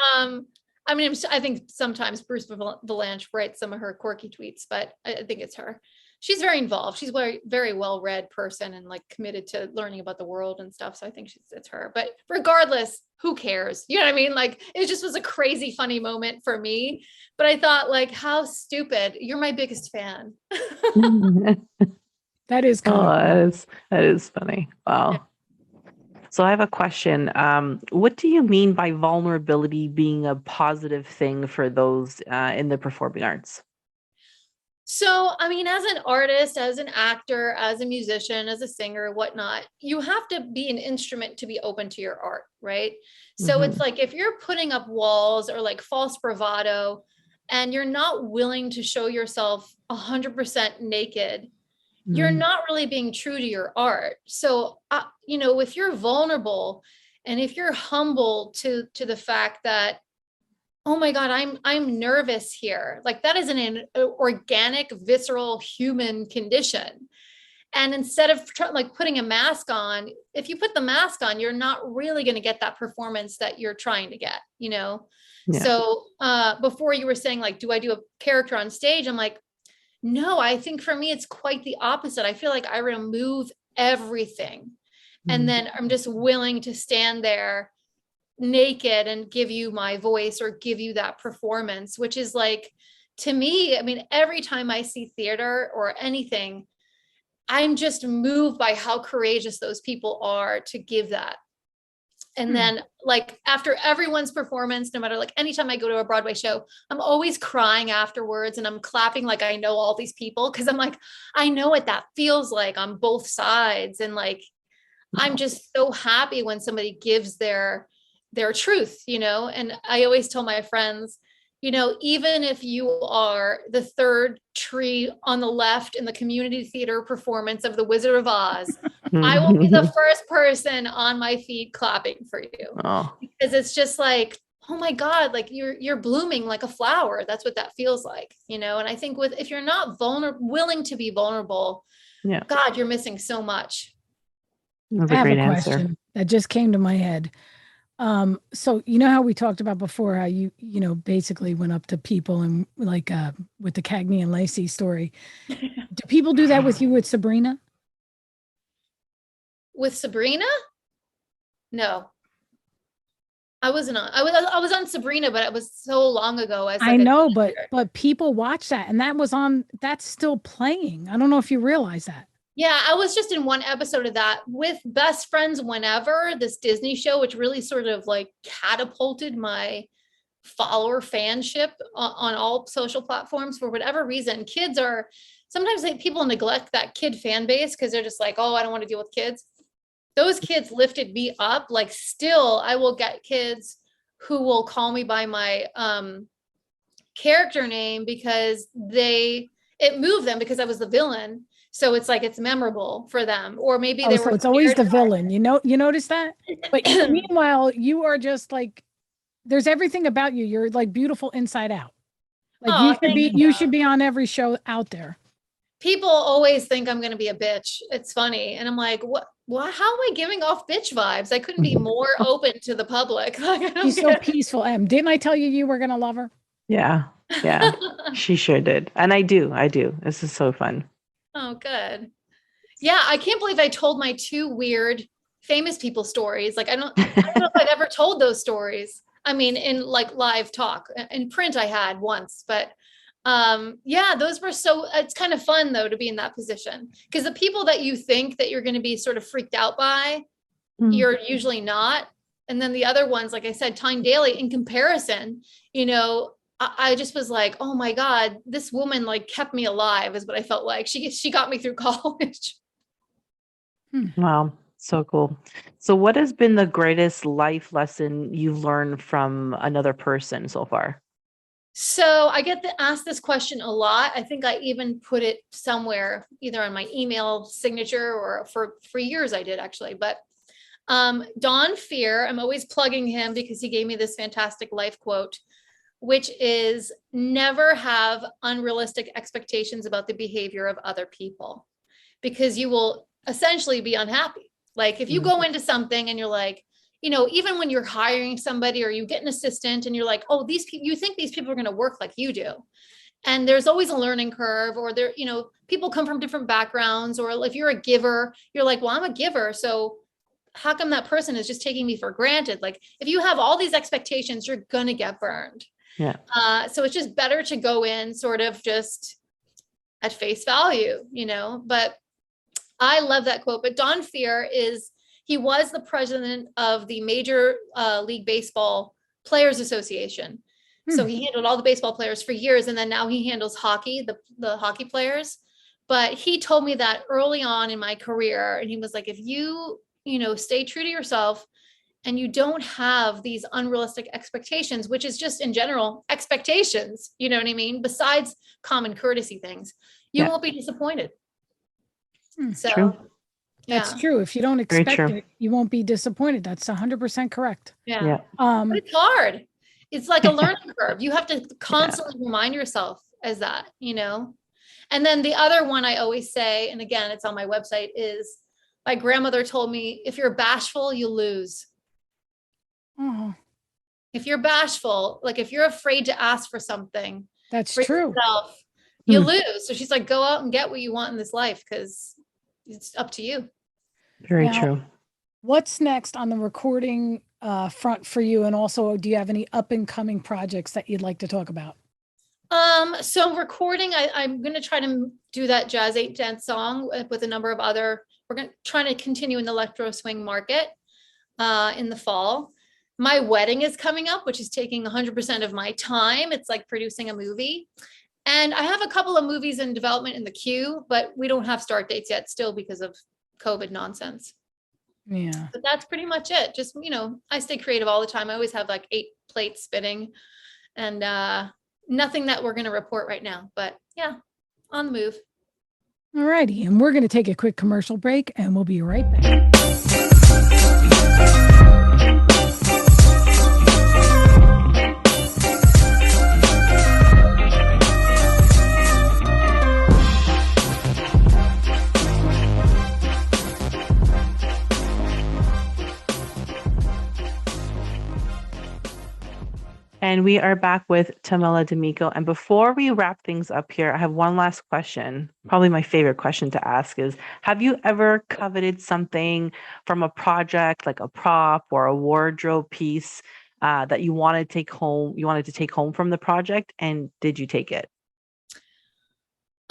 C: I mean, I think sometimes Bruce Valanche writes some of her quirky tweets, but I think it's her. She's very involved. She's very, very well-read person and like committed to learning about the world and stuff. So I think it's her. But regardless, who cares? You know what I mean? Like, it just was a crazy, funny moment for me. But I thought, like, how stupid. You're my biggest fan.
A: That is kind of
B: that is funny. Wow. Yeah. So I have a question. What do you mean by vulnerability being a positive thing for those in the performing arts?
C: So, I mean, as an artist, as an actor, as a musician, as a singer, whatnot, you have to be an instrument to be open to your art, right? So it's like, if you're putting up walls or like false bravado and you're not willing to show yourself 100% naked, you're not really being true to your art. So, you know, if you're vulnerable and if you're humble to the fact that, oh my God, I'm nervous here. Like, that is an organic, visceral human condition. And instead of like putting a mask on, if you put the mask on, you're not really going to get that performance that you're trying to get, you know?
B: Yeah.
C: So before you were saying like, do I do a character on stage? I'm like, no, I think for me, it's quite the opposite. I feel like I remove everything. And then I'm just willing to stand there naked and give you my voice or give you that performance, which is like, to me, I mean, every time I see theater or anything, I'm just moved by how courageous those people are to give that. And then like after everyone's performance, no matter like anytime I go to a Broadway show, I'm always crying afterwards and I'm clapping like I know all these people because I'm like, I know what that feels like on both sides. And like, I'm just so happy when somebody gives their truth, you know? And I always tell my friends, you know, even if you are the third tree on the left in the community theater performance of The Wizard of Oz, I will be the first person on my feet clapping for you.
B: Oh.
C: Because it's just like, oh my God, like you're blooming like a flower. That's what that feels like, you know? And I think if you're not willing to be vulnerable,
B: Yeah.
C: God, you're missing so much.
B: That's
A: I
B: a
A: have
B: great
A: a
B: answer.
A: question that just came to my head. So you know how we talked about before how you know basically went up to people and like with the Cagney and Lacey story. Do people do that with you with Sabrina?
C: With Sabrina? No. I wasn't on. I was on Sabrina, but it was so long ago. As like
A: I know, but people watch that and that's still playing. I don't know if you realize that.
C: Yeah, I was just in one episode of that with Best Friends Whenever, this Disney show, which really sort of like catapulted my follower fanship on all social platforms for whatever reason. Kids are sometimes people neglect that kid fan base because they're just like, oh, I don't want to deal with kids. Those kids lifted me up. Like still, I will get kids who will call me by my character name because it moved them because I was the villain. So it's like, it's memorable for them. Or maybe they were.
A: So it's always the villain, you know, you notice that? But meanwhile, you are just like, there's everything about you. You're like beautiful inside out. Like you should be on every show out there.
C: People always think I'm going to be a bitch. It's funny. And I'm like, what, how am I giving off bitch vibes? I couldn't be more open to the public. Like,
A: She's so peaceful. Didn't I tell you were going to love her?
B: Yeah. Yeah. She sure did. And I do. This is so fun.
C: Oh, good. Yeah. I can't believe I told my two weird famous people stories. Like, I don't know if I've ever told those stories. I mean, in like live talk. In print I had once, but yeah, those were it's kind of fun though to be in that position because the people that you think that you're going to be sort of freaked out by, you're usually not. And then the other ones, like I said, Tyne Daly, in comparison, you know, I just was like, oh my God, this woman like kept me alive is what I felt like. She got me through college.
B: Wow. So cool. So what has been the greatest life lesson you've learned from another person so far?
C: So I get asked this question a lot. I think I even put it somewhere, either on my email signature or for years I did actually. But Don Fear, I'm always plugging him because he gave me this fantastic life quote, which is never have unrealistic expectations about the behavior of other people, because you will essentially be unhappy. Like if you go into something and you're like, you know, even when you're hiring somebody or you get an assistant and you're like, oh, these people, you think these people are going to work like you do. And there's always a learning curve, or there, you know, people come from different backgrounds, or if you're a giver, you're like, well, I'm a giver. So how come that person is just taking me for granted? Like if you have all these expectations, you're going to get burned.
B: Yeah.
C: So it's just better to go in sort of just at face value, you know, but I love that quote. But Don Fear he was the president of the Major League Baseball Players Association. So he handled all the baseball players for years. And then now he handles hockey, the hockey players. But he told me that early on in my career. And he was like, if you know, stay true to yourself and you don't have these unrealistic expectations, which is just in general expectations, you know what I mean? Besides common courtesy things, you won't be disappointed. So
B: True.
A: That's true. If you don't expect it, you won't be disappointed. That's 100% correct.
C: Yeah. But it's hard. It's like a learning curve. You have to constantly remind yourself as that, you know, And then the other one I always say, and again, it's on my website, is my grandmother told me, if you're bashful, you lose.
A: Oh,
C: If you're bashful, like if you're afraid to ask for something
A: that's
C: for
A: true.
C: yourself, you
B: Hmm.
C: lose. So she's like, go out and get what you want in this life because it's up to you.
B: Very
A: Now,
B: true.
A: what's next on the recording front for you? And also, do you have any up and coming projects that you'd like to talk about?
C: So recording, I'm going to try to do that Jazz 8 dance song with a number of other, we're going to try to continue in the electro swing market in the fall. My wedding is coming up, which is taking 100% of my time. It's like producing a movie. And I have a couple of movies in development in the queue, but we don't have start dates yet still because of COVID nonsense.
A: Yeah.
C: But that's pretty much it. Just, I stay creative all the time. I always have like 8 plates spinning and nothing that we're going to report right now, but yeah, on the move.
A: All righty. And we're going to take a quick commercial break and we'll be right back.
B: And we are back with Tamela D'Amico. And before we wrap things up here, I have one last question. Probably my favorite question to ask is, have you ever coveted something from a project, like a prop or a wardrobe piece that you wanted to take home from the project? And did you take it?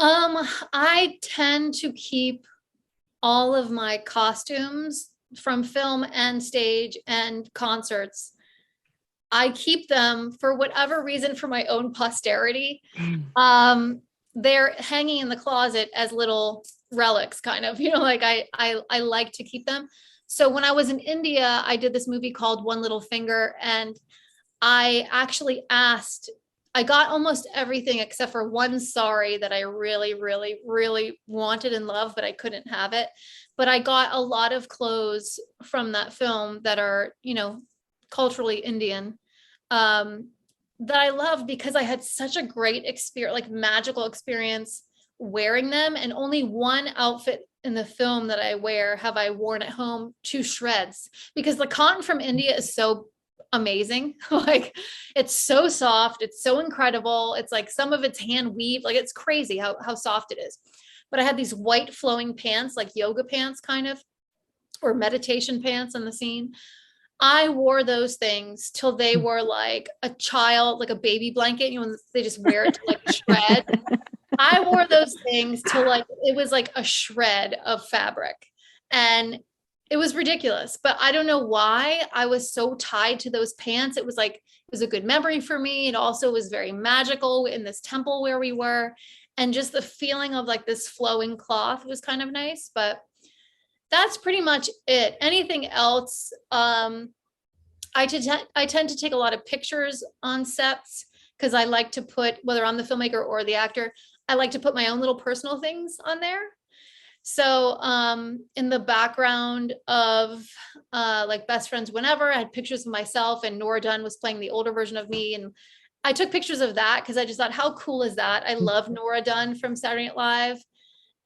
C: I tend to keep all of my costumes from film and stage and concerts. I keep them for whatever reason for my own posterity. They're hanging in the closet as little relics, kind of, like I like to keep them. So when I was in India, I did this movie called One Little Finger, and I actually I got almost everything except for one sari that I really, really, really wanted and loved, but I couldn't have it. But I got a lot of clothes from that film that are, culturally Indian, that I love because I had such a great experience, like magical experience wearing them. And only one outfit in the film that I wear have I worn at home to shreds, because the cotton from India is so amazing. Like it's so soft. It's so incredible. It's like some of it's hand weaved. Like it's crazy how soft it is. But I had these white flowing pants, like yoga pants kind of, or meditation pants in the scene. I wore those things till they were like a child, like a baby blanket. They just wear it to like shred. I wore those things till like it was like a shred of fabric. And it was ridiculous, but I don't know why I was so tied to those pants. It was a good memory for me. It also was very magical in this temple where we were. And just the feeling of like this flowing cloth was kind of nice, but that's pretty much it. Anything else? I tend to take a lot of pictures on sets because I like to put, whether I'm the filmmaker or the actor, I like to put my own little personal things on there. So in the background of like Best Friends Whenever, I had pictures of myself and Nora Dunn was playing the older version of me. And I took pictures of that because I just thought, how cool is that? I love Nora Dunn from Saturday Night Live.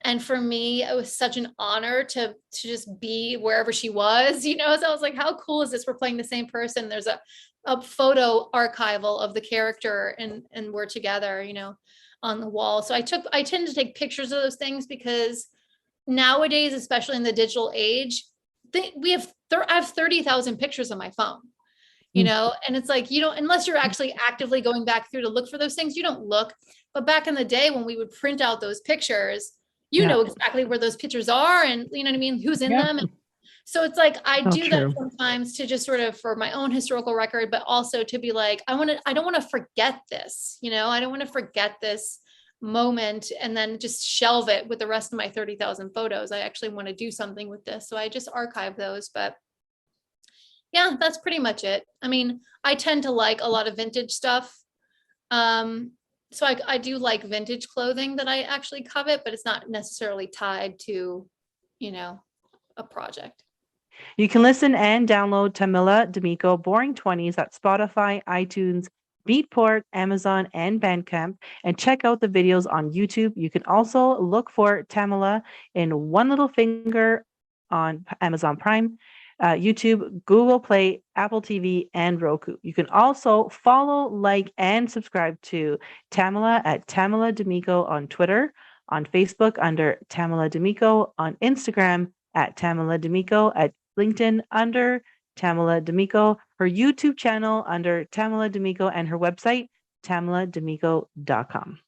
C: And for me, it was such an honor to just be wherever she was, So I was like, how cool is this? We're playing the same person. There's a photo archival of the character and we're together, on the wall. So I tend to take pictures of those things because nowadays, especially in the digital age, I have 30,000 pictures on my phone, and it's like, unless you're actually actively going back through to look for those things, you don't look. But back in the day when we would print out those pictures, know exactly where those pictures are and you know what I mean, who's in them. And so it's like, I do that sometimes to just sort of for my own historical record, but also to be like, I don't want to forget this, I don't want to forget this moment and then just shelve it with the rest of my 30,000 photos. I actually want to do something with this. So I just archive those, but yeah, that's pretty much it. I mean, I tend to like a lot of vintage stuff. So I do like vintage clothing that I actually covet, but it's not necessarily tied to, a project.
B: You can listen and download Tamela D'Amico Boring 20s at Spotify, iTunes, Beatport, Amazon, and Bandcamp, and check out the videos on YouTube. You can also look for Tamela in One Little Finger on Amazon Prime, YouTube, Google Play, Apple TV, and Roku. You can also follow, like, and subscribe to Tamela at Tamela D'Amico on Twitter, on Facebook under Tamela D'Amico, on Instagram at Tamela D'Amico, at LinkedIn under Tamela D'Amico, her YouTube channel under Tamela D'Amico, and her website, tameladamico.com.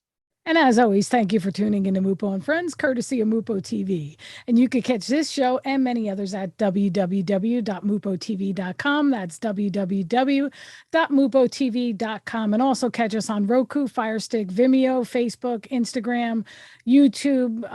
A: And as always, thank you for tuning into MUPO and Friends, courtesy of MUPO TV. And you can catch this show and many others at www.mupotv.com. That's www.mupotv.com. And also catch us on Roku, Fire Stick, Vimeo, Facebook, Instagram, YouTube,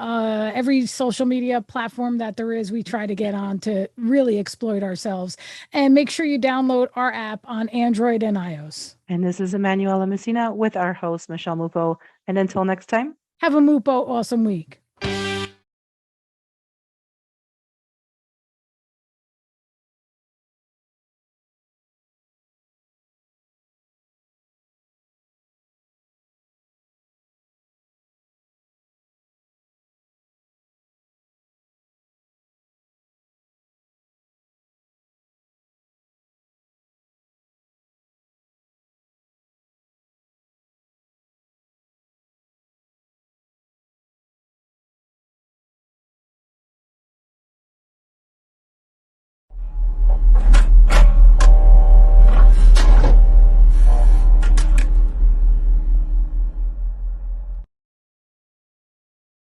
A: every social media platform that there is, we try to get on to really exploit ourselves. And make sure you download our app on Android and iOS.
B: And this is Emanuela Messina with our host, Michelle MUPO. And until next time,
A: have a MUPO awesome week.